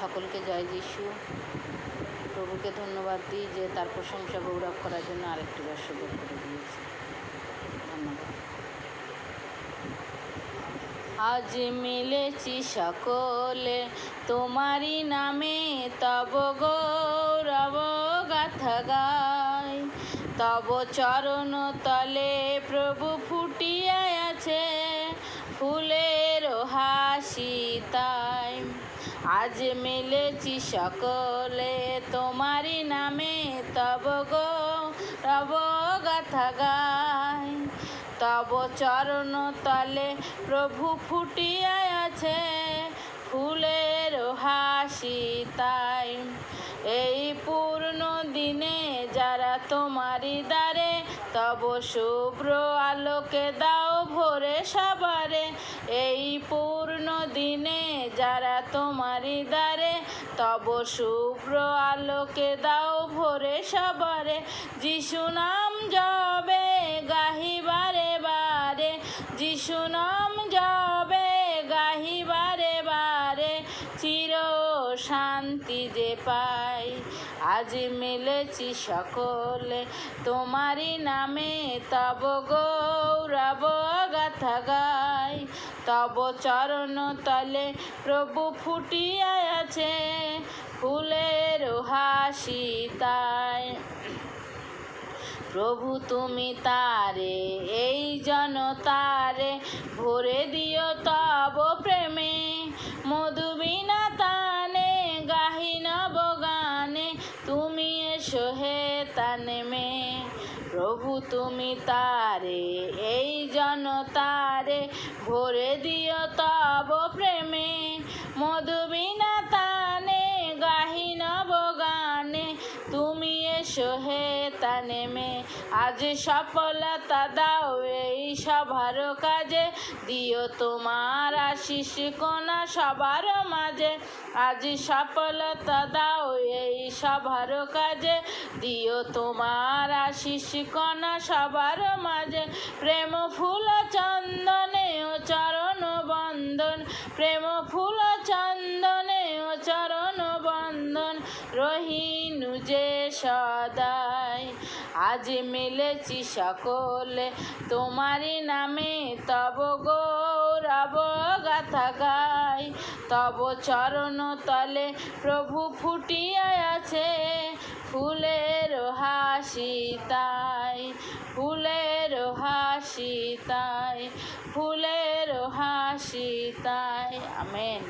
সকলকে জয় যিশু। প্রভুকে ধন্যবাদ দিই যে তার প্রশংসা গৌরব করার জন্য আরেকটি বার সুযোগ করে দিয়েছে। ধন্যবাদ। আজ মিলেছি সকলে তোমারি নামে, তব গৌরব গাথা গাই। তব চরণ তলে প্রভু ফুটিয়া আছে ফুলের হাসি তাই। আজ মিলেছি সকলে তোমারি নামে, তব গৌরব গাথা গাই। তব চরণ তলে প্রভু ফুটিয়া আছে ফুলের হাসি তাই। এই পূর্ণ দিনে যারা তোমারি দ্বারে, তব শুভ্র আলোকে দাও ভোরে সবারে। এই পূর্ণ দিনে যারা তোমারি দ্বারে, তব শুভ্র আলোকে দাও ভোরে সবারে। যিশু নাম জবে গাহি বারে বারে, যিশু নাম জবে গাহি বারে বারে, চির শান্তি যে পাই। আজ মিলেছি সকলে তোমারি নামে, তব গৌরব গাথা গাই। তব চরণ তলে প্রভু ফুটিয়া আছে ফুলের হাসি তাই। প্রভু তুমি তারে এই জনতারে ভরে দিও তব প্রেমে। মধুবীণা তানে গাহি নব গানে, তুমি এসো হে তানেমে। প্রভু তুমি তারে এই জনতারে ভরে দিও তব প্রেমে। মধুবীণা তানে গাহি নব গানে, তুমি এসো হে তানেমে। আজ সফলতা দাও এই সভার কাজে, দিও তোমার আশিস কণা সবার মাঝে। আজ সফলতা দাও এই সভার কাজে, দিও তোমার আশিস কণা সবার মাঝে। প্রেম ফুল চন্দনে ও চরণ বন্দন, প্রেম ফুল চন্দনে ও চরণ বন্দন, রহিনু যে সদাই। আজ মিলেছি সকলে তোমারি নামে, তব গৌরব গাথা গাই। তব চরণ তলে প্রভু ফুটিয়া আছে ফুলের হাসি তাই, ফুলের হাসি তাই, ফুলের হাসি তাই। আমেন।